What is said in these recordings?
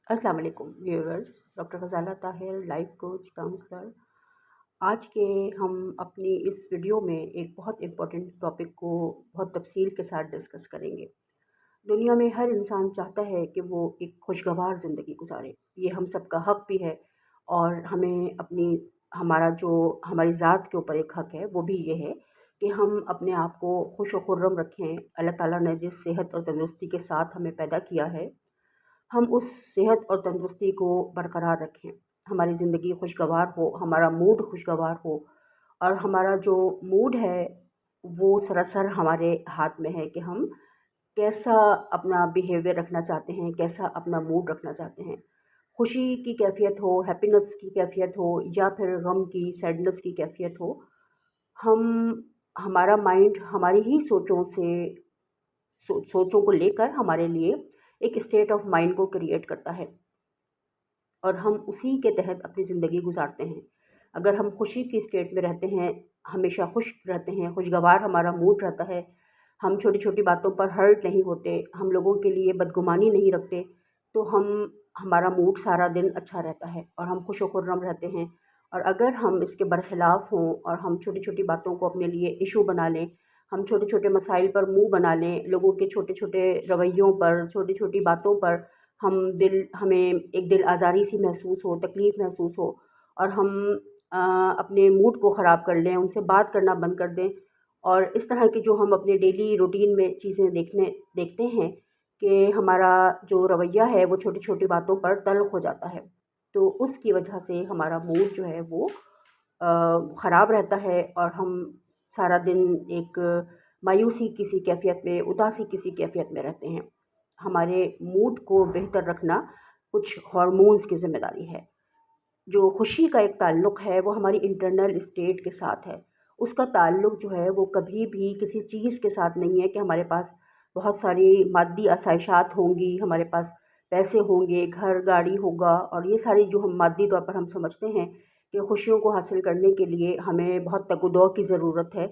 अस्सलाम वालेकुम viewers. Doctor Ghazala Tahir, life coach, counsellor. आज के हम अपनी इस वीडियो में एक बहुत इम्पोर्टेंट टॉपिक को बहुत तफसील के साथ डिस्कस करेंगे। दुनिया में हर इंसान चाहता है कि वो एक खुशगवार ज़िंदगी गुजारे, ये हम सब का हक़ भी है। और हमें अपनी हमारा जो हमारी ज़ात के ऊपर एक हक़ है वो भी ये है कि हम अपने आप को खुश व खुर्रम रखें। अल्लाह ताला ने जिस सेहत और तंदुरुस्ती के साथ हमें पैदा किया है, हम उस सेहत और तंदुरुस्ती को बरकरार रखें। हमारी ज़िंदगी खुशगवार हो, हमारा मूड खुशगवार हो, और हमारा जो मूड है वो सरासर हमारे हाथ में है कि हम कैसा अपना बिहेवियर रखना चाहते हैं, कैसा अपना मूड रखना चाहते हैं। खुशी की कैफ़ियत हो, हैप्पीनेस की कैफ़ियत हो, या फिर गम की, सैडनेस की कैफ़ियत हो, हम हमारा माइंड हमारी ही सोचों को लेकर हमारे लिए एक स्टेट ऑफ माइंड को क्रिएट करता है, और हम उसी के तहत अपनी ज़िंदगी गुजारते हैं। अगर हम खुशी की स्टेट में रहते हैं, हमेशा खुश रहते हैं, खुशगवार हमारा मूड रहता है, हम छोटी छोटी बातों पर हर्ट नहीं होते, हम लोगों के लिए बदगुमानी नहीं रखते, तो हमारा मूड सारा दिन अच्छा रहता है और हम खुश व खुर्रम रहते हैं। और अगर हम इसके बरखिलाफ़ हों और हम छोटी छोटी बातों को अपने लिए इशू बना लें, हम छोटे छोटे मसाइल पर मुँह बना लें, लोगों के छोटे छोटे रवैयों पर, छोटी छोटी बातों पर हमें एक दिल आज़ारी सी महसूस हो, तकलीफ़ महसूस हो, और हम अपने मूड को ख़राब कर लें, उनसे बात करना बंद कर दें, और इस तरह की जो हम अपने डेली रूटीन में चीज़ें देखते हैं कि हमारा जो रवैया है वो छोटी-छोटी बातों पर तल्ख़ हो जाता है। तो उसकी वजह से हमारा मूड जो है वो ख़राब रहता है, और हम सारा दिन एक मायूसी किसी कैफ़ियत में, उदासी किसी कैफ़ियत में रहते हैं। हमारे मूड को बेहतर रखना कुछ हार्मोन्स की ज़िम्मेदारी है। जो खुशी का एक ताल्लुक़ है वो हमारी इंटरनल स्टेट के साथ है। उसका ताल्लुक़ जो है वो कभी भी किसी चीज़ के साथ नहीं है कि हमारे पास बहुत सारी मादी आसाइशात होंगी, हमारे पास पैसे होंगे, घर गाड़ी होगा, और ये सारी जो हम मादी तौर पर हम समझते हैं कि खुशियों को हासिल करने के लिए हमें बहुत तग-ओ-दौ की ज़रूरत है।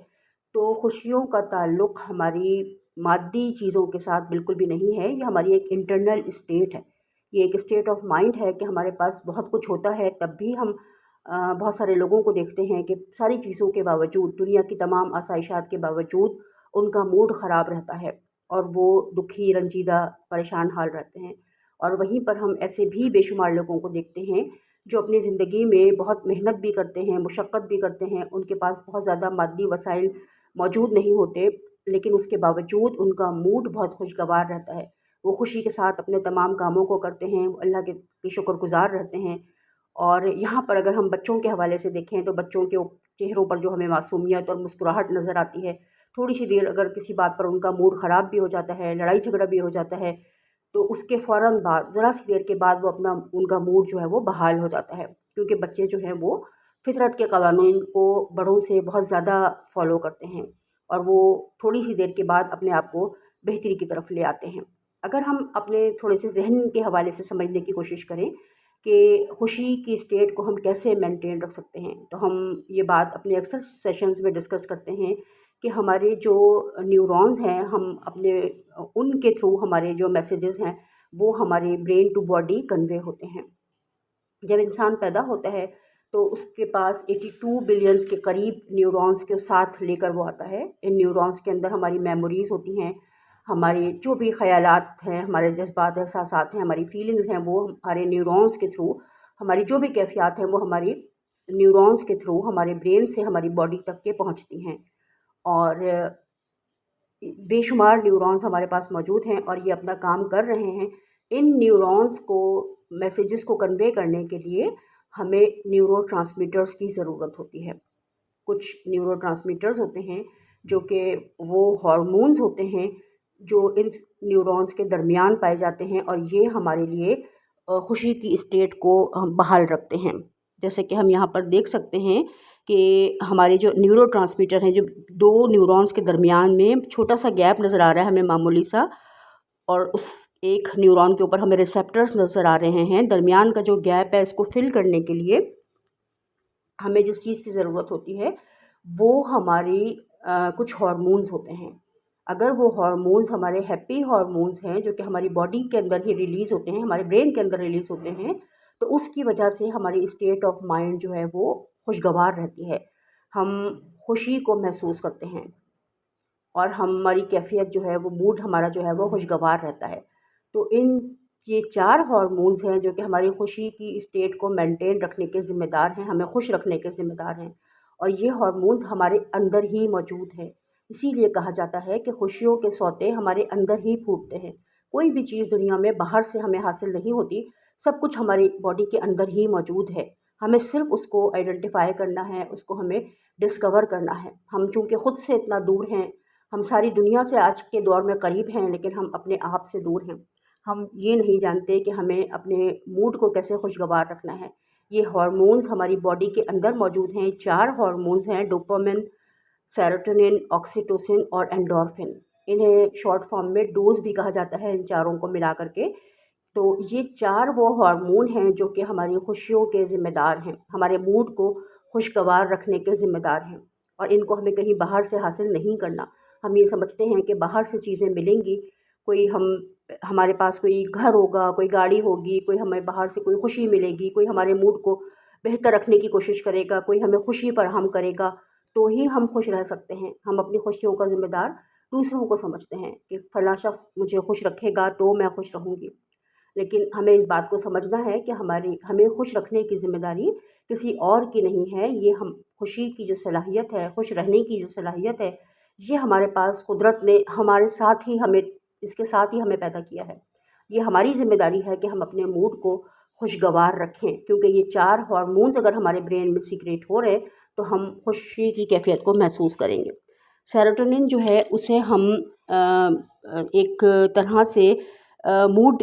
तो खुशियों का ताल्लुक़ हमारी मादी चीज़ों के साथ बिल्कुल भी नहीं है, ये हमारी एक इंटरनल स्टेट है। ये एक स्टेट ऑफ माइंड है कि हमारे पास बहुत कुछ होता है, तब भी हम बहुत सारे लोगों को देखते हैं कि सारी चीज़ों के बावजूद, दुनिया की तमाम आसाइशात के बावजूद उनका मूड ख़राब रहता है, और वो दुखी, रंजीदा, परेशान हाल रहते हैं। और वहीं पर हम ऐसे भी बेशुमार लोगों को देखते हैं जो अपनी ज़िंदगी में बहुत मेहनत भी करते हैं, मुशक्क़त भी करते हैं, उनके पास बहुत ज़्यादा मादी वसाइल मौजूद नहीं होते, लेकिन उसके बावजूद उनका मूड बहुत खुशगवार रहता है। वो खुशी के साथ अपने तमाम कामों को करते हैं, वो अल्लाह के शुक्रगुज़ार रहते हैं। और यहाँ पर अगर हम बच्चों के हवाले से देखें तो बच्चों के चेहरों पर जो हमें मासूमियत और मुस्कुराहट नज़र आती है, थोड़ी-सी देर अगर किसी बात पर उनका मूड ख़राब भी हो जाता है, लड़ाई झगड़ा भी हो जाता है, तो उसके फ़ौरन बाद, ज़रा-सी देर के बाद, वो उनका मूड जो है वो बहाल हो जाता है। क्योंकि बच्चे जो हैं वो फ़ितरत के क़वानीन को बड़ों से बहुत ज़्यादा फ़ॉलो करते हैं, और वो थोड़ी-सी देर के बाद अपने आप को बेहतरी की तरफ ले आते हैं। अगर हम अपने थोड़े से ज़हन के हवाले से समझने की कोशिश करें कि खुशी की स्टेट को हम कैसे मेंटेन रख सकते हैं, तो हम ये बात अपने अक्सर सेशंस में डिस्कस करते हैं कि हमारे जो न्यूरॉन्स हैं, हम अपने उनके थ्रू हमारे जो मैसेजेस हैं वो हमारे ब्रेन टू बॉडी कन्वे होते हैं। जब इंसान पैदा होता है तो उसके पास 82 बिलियंस के करीब न्यूरॉन्स के साथ लेकर वो आता है। इन न्यूरॉन्स के अंदर हमारी मेमोरीज़ होती हैं, हमारे जो भी ख़यालात हैं, हमारे जज़्बात, एहसासात हैं, हमारी फीलिंग्स हैं, वो हमारे न्यूरॉन्स के थ्रू, हमारी जो भी कैफ़ियत हैं वो हमारी न्यूरॉन्स के थ्रू हमारे ब्रेन से हमारी बॉडी तक के पहुँचती हैं। और बेशुमार न्यूरॉन्स हमारे पास मौजूद हैं और ये अपना काम कर रहे हैं। इन न्यूरॉन्स को, मैसेजेस को कन्वे करने के लिए हमें न्यूरोट्रांसमीटर्स की ज़रूरत होती है। कुछ न्यूरोट्रांसमीटर्स होते हैं जो कि वो हार्मोन्स होते हैं जो इन न्यूरॉन्स के दरमियान पाए जाते हैं, और ये हमारे लिए खुशी की स्टेट को बहाल रखते हैं। जैसे कि हम यहाँ पर देख सकते हैं कि हमारे जो न्यूरोट्रांसमीटर हैं, जो 2 न्यूरॉन्स के दरमियान में छोटा-सा गैप नज़र आ रहा है हमें, मामूली सा, और उस एक न्यूरॉन के ऊपर हमें रिसेप्टर्स नज़र आ रहे हैं। दरमियान का जो गैप है, इसको फ़िल करने के लिए हमें जिस चीज़ की ज़रूरत होती है वो हमारी कुछ हार्मोन्स होते हैं। अगर वो हार्मोन्स हमारे हैप्पी हार्मोन्स हैं जो कि हमारी बॉडी के अंदर ही रिलीज़ होते हैं, हमारे ब्रेन के अंदर रिलीज़ होते हैं, तो उसकी वजह से हमारी स्टेट ऑफ माइंड जो है वो खुशगवार रहती है। हम खुशी को महसूस करते हैं और हमारी कैफ़ियत जो है वो मूड हमारा जो है वो खुशगवार रहता है। तो ये 4 हार्मोन्स हैं जो कि हमारी खुशी की स्टेट को मेंटेन रखने के ज़िम्मेदार हैं, हमें खुश रखने के ज़िम्मेदार हैं और ये हार्मोन्स हमारे अंदर ही मौजूद हैं। इसीलिए कहा जाता है कि खुशियों के सौते हमारे अंदर ही फूटते हैं। कोई भी चीज़ दुनिया में बाहर से हमें हासिल नहीं होती, सब कुछ हमारी बॉडी के अंदर ही मौजूद है। हमें सिर्फ़ उसको आइडेंटिफ़ाई करना है, उसको हमें डिस्कवर करना है। हम चूँकि खुद से इतना दूर हैं, हम सारी दुनिया से आज के दौर में करीब हैं, लेकिन हम अपने आप से दूर हैं। हम ये नहीं जानते कि हमें अपने मूड को कैसे खुशगवार रखना है। ये हार्मोन्स हमारी बॉडी के अंदर मौजूद हैं। 4 हार्मोन्स हैं, डोपामिन, सेरोटोनिन, ऑक्सीटोसिन और एंडोर्फिन। इन्हें शॉर्ट फॉर्म में डोज़ भी कहा जाता है इन चारों को मिला कर के। तो ये 4 वो हार्मोन हैं जो कि हमारी खुशियों के ज़िम्मेदार हैं, हमारे मूड को खुशगवार रखने के ज़िम्मेदार हैं और इनको हमें कहीं बाहर से हासिल नहीं करना। हम ये समझते हैं कि बाहर से चीज़ें मिलेंगी, कोई हमारे पास कोई घर होगा, कोई गाड़ी होगी, कोई हमें बाहर से कोई खुशी मिलेगी, कोई हमारे मूड को बेहतर रखने की कोशिश करेगा, कोई हमें खुशी फराहम करेगा, तो ही हम खुश रह सकते हैं। हम अपनी खुशियों का ज़िम्मेदार दूसरों को समझते हैं कि फलाँ शख़्स मुझे खुश रखेगा तो मैं खुश रहूँगी। लेकिन हमें इस बात को समझना है कि हमें खुश रखने की ज़िम्मेदारी किसी और की नहीं है। ये हम खुशी की जो सलाहियत है, खुश रहने की जो सलाहियत है, ये हमारे पास कुदरत ने हमारे साथ ही हमें इसके साथ ही हमें पैदा किया है। ये हमारी ज़िम्मेदारी है कि हम अपने मूड को खुशगवार रखें, क्योंकि ये 4 हार्मोन्स अगर हमारे ब्रेन में सीक्रेट हो रहे, तो हम खुशी की कैफ़ियत को महसूस करेंगे। सेरोटोनिन जो है उसे हम एक तरह से मूड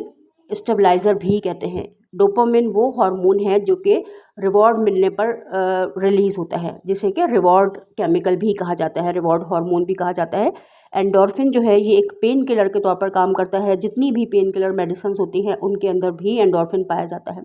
स्टेबलाइज़र भी कहते हैं। डोपामिन वो हार्मोन है जो कि रिवॉर्ड मिलने पर रिलीज़ होता है, जिसे कि रिवॉर्ड केमिकल भी कहा जाता है, रिवॉर्ड हार्मोन भी कहा जाता है। एंडोर्फिन जो है ये एक पेन किलर के तौर पर काम करता है। जितनी भी पेन किलर मेडिसिन्स होती हैं उनके अंदर भी एंडोर्फिन पाया जाता है।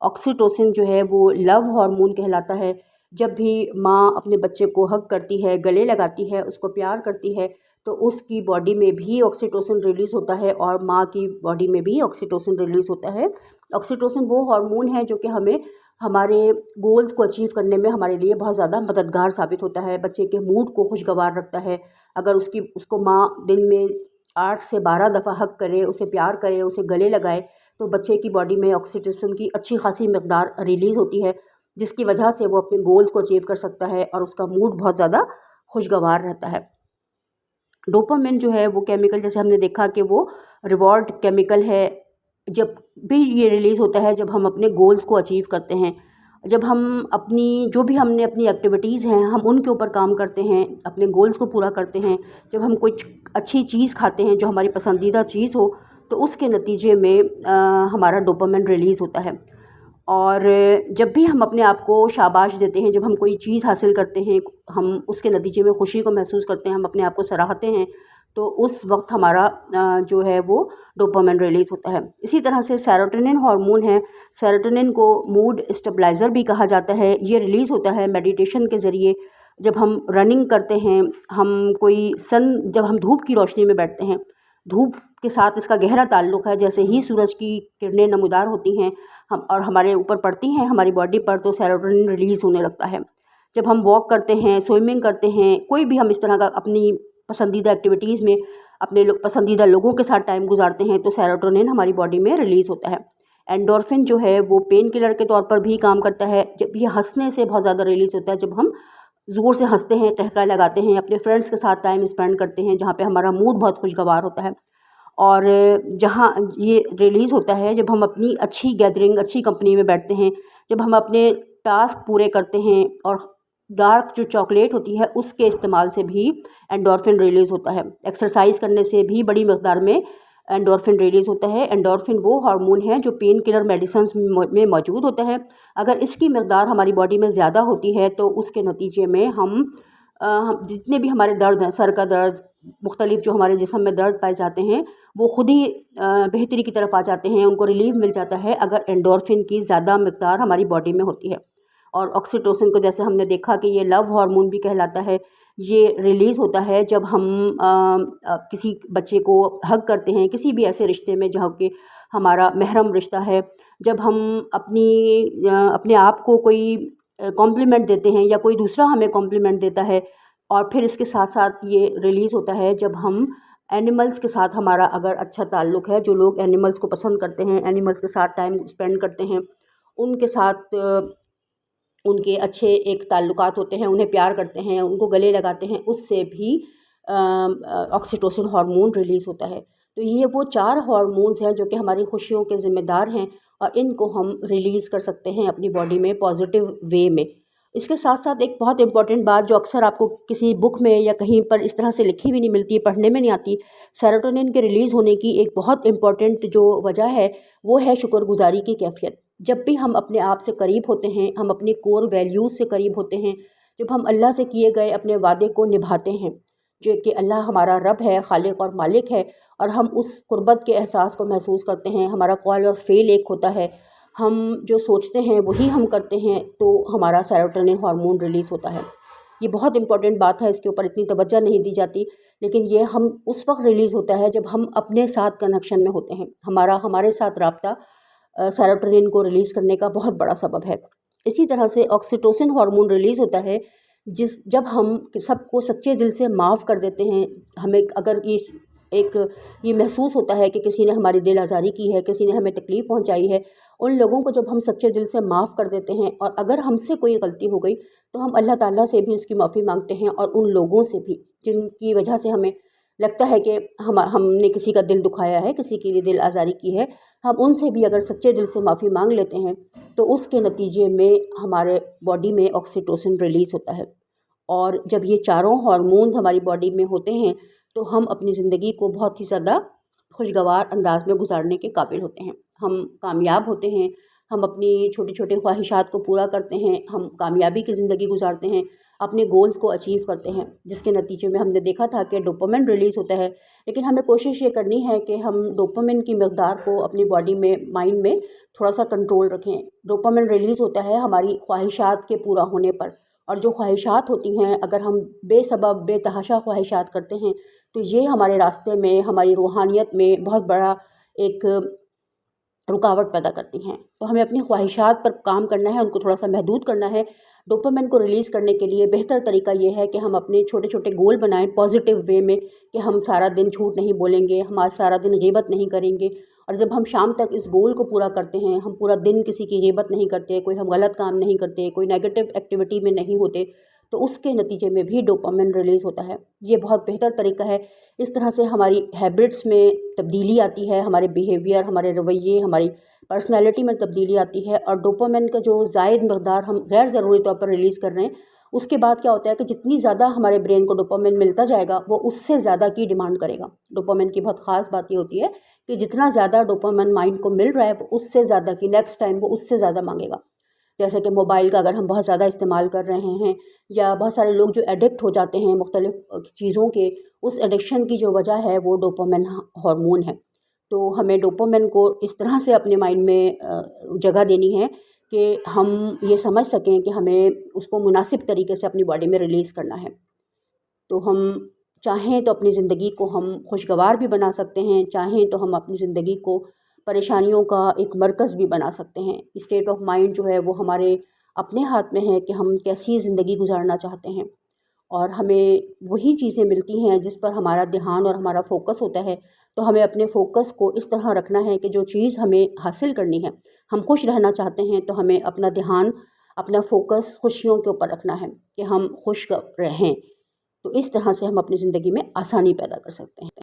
ऑक्सीटोसिन जो है वो लव हार्मोन कहलाता है। जब भी माँ अपने बच्चे को हग करती है, गले लगाती है, उसको प्यार करती है, तो उसकी बॉडी में भी ऑक्सीटोसिन रिलीज़ होता है और माँ की बॉडी में भी ऑक्सीटोसिन रिलीज़ होता है। ऑक्सीटोसिन वो हार्मोन है जो कि हमें हमारे गोल्स को अचीव करने में हमारे लिए बहुत ज़्यादा मददगार साबित होता है, बच्चे के मूड को खुशगवार रखता है। अगर उसको माँ दिन में 8 से 12 दफ़ा हग करे, उसे प्यार करे, उसे गले लगाए, तो बच्चे की बॉडी में ऑक्सीटोसिन की अच्छी खासी मिक़दार रिलीज़ होती है, जिसकी वजह से वो अपने गोल्स को अचीव कर सकता है और उसका मूड बहुत ज़्यादा खुशगवार रहता है। डोपामिन जो है वो केमिकल, जैसे हमने देखा कि वो रिवॉर्ड केमिकल है। जब भी ये रिलीज़ होता है जब हम अपने गोल्स को अचीव करते हैं, जब हम हमने अपनी एक्टिविटीज़ हैं हम उनके ऊपर काम करते हैं, अपने गोल्स को पूरा करते हैं, जब हम कुछ अच्छी चीज़ खाते हैं जो हमारी पसंदीदा चीज़ हो, तो उसके नतीजे में हमारा डोपामिन रिलीज़ होता है। और जब भी हम अपने आप को शाबाश देते हैं, जब हम कोई चीज़ हासिल करते हैं, हम उसके नतीजे में खुशी को महसूस करते हैं, हम अपने आप को सराहते हैं, तो उस वक्त हमारा जो है वो डोपामिन रिलीज़ होता है। इसी तरह से सेरोटोनिन हार्मोन है। सेरोटोनिन को मूड स्टेबलाइज़र भी कहा जाता है। ये रिलीज़ होता है मेडिटेशन के ज़रिए। जब हम रनिंग करते हैं, जब हम धूप की रोशनी में बैठते हैं, धूप के साथ इसका गहरा ताल्लुक़ है। जैसे ही सूरज की किरणें नमूदार होती हैं हमारे ऊपर पड़ती हैं, हमारी बॉडी पर, तो सेरोटोनिन रिलीज़ होने लगता है। जब हम वॉक करते हैं, स्विमिंग करते हैं, कोई भी हम इस तरह का अपनी पसंदीदा एक्टिविटीज़ में अपने पसंदीदा लोगों के साथ टाइम गुजारते हैं, तो सेरोटोनिन हमारी बॉडी में रिलीज़ होता है। एंडोर्फिन जो है वो पेन किलर के तौर पर भी काम करता है। जब ये हंसने से बहुत ज़्यादा रिलीज़ होता है, जब हम ज़ोर से हंसते हैं, ठहाका लगाते हैं, अपने फ्रेंड्स के साथ टाइम स्पेंड करते हैं, जहाँ पे हमारा मूड बहुत खुशगवार होता है। और जहाँ ये रिलीज़ होता है जब हम अपनी अच्छी गैदरिंग, अच्छी कंपनी में बैठते हैं, जब हम अपने टास्क पूरे करते हैं, और डार्क जो चॉकलेट होती है उसके इस्तेमाल से भी एंडोर्फिन रिलीज़ होता है। एक्सरसाइज करने से भी बड़ी मिक़दार में एंडोर्फिन रिलीज़ होता है। एंडोर्फिन वो हार्मोन है जो पेन किलर मेडिसिन्स में मौजूद होता है। अगर इसकी मिक़दार हमारी बॉडी में ज़्यादा होती है, तो उसके नतीजे में हम जितने भी हमारे दर्द हैं, सर का दर्द, मुख्तलिफ़ जो हमारे जिस्म में दर्द पाए जाते हैं, वो खुद ही बेहतरी की तरफ आ जाते हैं, उनको रिलीफ़ मिल जाता है अगर एंडोर्फिन की ज़्यादा मिक़दार हमारी बॉडी में होती है। और ऑक्सीटोसिन को जैसे हमने देखा कि ये लव हार्मोन भी कहलाता है। یہ ریلیز ہوتا ہے جب ہم کسی بچے کو ہگ کرتے ہیں، کسی بھی ایسے رشتے میں جہاں کہ ہمارا محرم رشتہ ہے، جب ہم اپنے آپ کو کوئی کمپلیمنٹ دیتے ہیں یا کوئی دوسرا ہمیں کمپلیمنٹ دیتا ہے، اور پھر اس کے ساتھ ساتھ یہ ریلیز ہوتا ہے جب ہم اینیملز کے ساتھ ہمارا اگر اچھا تعلق ہے، جو لوگ اینیملز کو پسند کرتے ہیں، اینیملز کے ساتھ ٹائم اسپینڈ کرتے ہیں، ان کے ساتھ ان کے اچھے ایک تعلقات ہوتے ہیں، انہیں پیار کرتے ہیں، ان کو گلے لگاتے ہیں، اس سے بھی آکسیٹوسن ہارمون ریلیز ہوتا ہے۔ تو یہ وہ 4 ہارمونز ہیں جو کہ ہماری خوشیوں کے ذمہ دار ہیں، اور ان کو ہم ریلیز کر سکتے ہیں اپنی باڈی میں پازیٹیو وے میں۔ اس کے ساتھ ساتھ ایک بہت امپورٹنٹ بات جو اکثر آپ کو کسی بک میں یا کہیں پر اس طرح سے لکھی بھی نہیں ملتی، پڑھنے میں نہیں آتی، سیروٹونن کے ریلیز ہونے کی ایک بہت امپورٹنٹ جو وجہ ہے وہ ہے شکر گزاری کی کیفیت۔ جب بھی ہم اپنے آپ سے قریب ہوتے ہیں، ہم اپنے کور ویلیوز سے قریب ہوتے ہیں، جب ہم اللہ سے کیے گئے اپنے وعدے کو نبھاتے ہیں، جو کہ اللہ ہمارا رب ہے، خالق اور مالک ہے، اور ہم اس قربت کے احساس کو محسوس کرتے ہیں، ہمارا قول اور فعل ایک ہوتا ہے، ہم جو سوچتے ہیں وہی ہم کرتے ہیں، تو ہمارا سیروٹونن ہارمون ریلیز ہوتا ہے۔ یہ بہت امپورٹنٹ بات ہے، اس کے اوپر اتنی توجہ نہیں دی جاتی، لیکن یہ ہم اس وقت ریلیز ہوتا ہے جب ہم اپنے ساتھ کنیکشن میں ہوتے ہیں، ہمارے ساتھ رابطہ سیروٹونن کو ریلیز کرنے کا بہت بڑا سبب ہے۔ اسی طرح سے آکسیٹوسن ہارمون ریلیز ہوتا ہے جب ہم سب کو سچے دل سے معاف کر دیتے ہیں، ہمیں اگر یہ محسوس ہوتا ہے کہ کسی نے ہماری دل آزاری کی ہے، کسی نے ہمیں تکلیف پہنچائی ہے، ان لوگوں کو جب ہم سچے دل سے معاف کر دیتے ہیں، اور اگر ہم سے کوئی غلطی ہو گئی تو ہم اللہ تعالیٰ سے بھی اس کی معافی مانگتے ہیں، اور ان لوگوں سے بھی جن کی وجہ سے ہمیں لگتا ہے کہ ہم نے کسی کا دل دکھایا ہے، کسی کے لیے دل آزاری کی ہے، ہم ان سے بھی اگر سچے دل سے معافی مانگ لیتے ہیں تو اس کے نتیجے میں ہمارے باڈی میں آکسیٹوسن ریلیز ہوتا ہے، اور جب یہ 4 ہارمونز ہماری باڈی میں ہوتے ہیں تو ہم اپنی زندگی کو بہت ہی زیادہ خوشگوار انداز میں گزارنے کے قابل ہوتے ہیں، ہم کامیاب ہوتے ہیں، ہم اپنی چھوٹی چھوٹی خواہشات کو پورا کرتے ہیں، ہم کامیابی کی زندگی گزارتے ہیں، اپنے گولز کو اچیو کرتے ہیں، جس کے نتیجے میں ہم نے دیکھا تھا کہ ڈوپامن ریلیز ہوتا ہے۔ لیکن ہمیں کوشش یہ کرنی ہے کہ ہم ڈوپامن کی مقدار کو اپنی باڈی میں، مائنڈ میں تھوڑا سا کنٹرول رکھیں۔ ڈوپامن ریلیز ہوتا ہے ہماری خواہشات کے پورا ہونے پر، اور جو خواہشات ہوتی ہیں اگر ہم بے سبب بے تحاشا خواہشات کرتے ہیں تو یہ ہمارے راستے میں، ہماری روحانیت میں بہت بڑا ایک رکاوٹ پیدا کرتی ہیں۔ تو ہمیں اپنی خواہشات پر کام کرنا ہے، ان کو تھوڑا سا محدود کرنا ہے۔ ڈوپامن کو ریلیز کرنے کے لیے بہتر طریقہ یہ ہے کہ ہم اپنے چھوٹے چھوٹے گول بنائیں پازیٹیو وے میں، کہ ہم سارا دن جھوٹ نہیں بولیں گے، ہم آج سارا دن غیبت نہیں کریں گے، اور جب ہم شام تک اس گول کو پورا کرتے ہیں، ہم پورا دن کسی کی غیبت نہیں کرتے، کوئی ہم غلط کام نہیں کرتے، کوئی نیگیٹو ایکٹیویٹی میں نہیں ہوتے، تو اس کے نتیجے میں بھی ڈوپامن ریلیز ہوتا ہے۔ یہ بہت بہتر طریقہ ہے۔ اس طرح سے ہماری ہیبٹس میں تبدیلی آتی ہے، ہمارے بیہیویئر، ہمارے رویے، ہماری پرسنالٹی میں تبدیلی آتی ہے، اور ڈوپامن کا جو زائد مقدار ہم غیر ضروری طور پر ریلیز کر رہے ہیں، اس کے بعد کیا ہوتا ہے کہ جتنی زیادہ ہمارے برین کو ڈوپامن ملتا جائے گا وہ اس سے زیادہ کی ڈیمانڈ کرے گا۔ ڈوپامن کی بہت خاص بات یہ ہوتی ہے کہ جتنا زیادہ ڈوپامن مائنڈ کو مل رہا ہے وہ اس سے زیادہ کی نیکسٹ ٹائم وہ اس سے زیادہ مانگے گا۔ جیسے کہ موبائل کا اگر ہم بہت زیادہ استعمال کر رہے ہیں، یا بہت سارے لوگ جو ایڈکٹ ہو جاتے ہیں مختلف چیزوں کے، اس ایڈکشن کی جو وجہ ہے وہ ڈوپامن ہارمون ہے۔ تو ہمیں ڈوپامن کو اس طرح سے اپنے مائنڈ میں جگہ دینی ہے کہ ہم یہ سمجھ سکیں کہ ہمیں اس کو مناسب طریقے سے اپنی باڈی میں ریلیز کرنا ہے۔ تو ہم چاہیں تو اپنی زندگی کو ہم خوشگوار بھی بنا سکتے ہیں، چاہیں تو ہم اپنی زندگی کو پریشانیوں کا ایک مرکز بھی بنا سکتے ہیں۔ اسٹیٹ آف مائنڈ جو ہے وہ ہمارے اپنے ہاتھ میں ہے کہ ہم کیسی زندگی گزارنا چاہتے ہیں، اور ہمیں وہی چیزیں ملتی ہیں جس پر ہمارا دھیان اور ہمارا فوکس ہوتا ہے۔ تو ہمیں اپنے فوکس کو اس طرح رکھنا ہے کہ جو چیز ہمیں حاصل کرنی ہے، ہم خوش رہنا چاہتے ہیں تو ہمیں اپنا دھیان، اپنا فوکس خوشیوں کے اوپر رکھنا ہے کہ ہم خوش رہیں۔ تو اس طرح سے ہم اپنی زندگی میں آسانی پیدا کر سکتے ہیں۔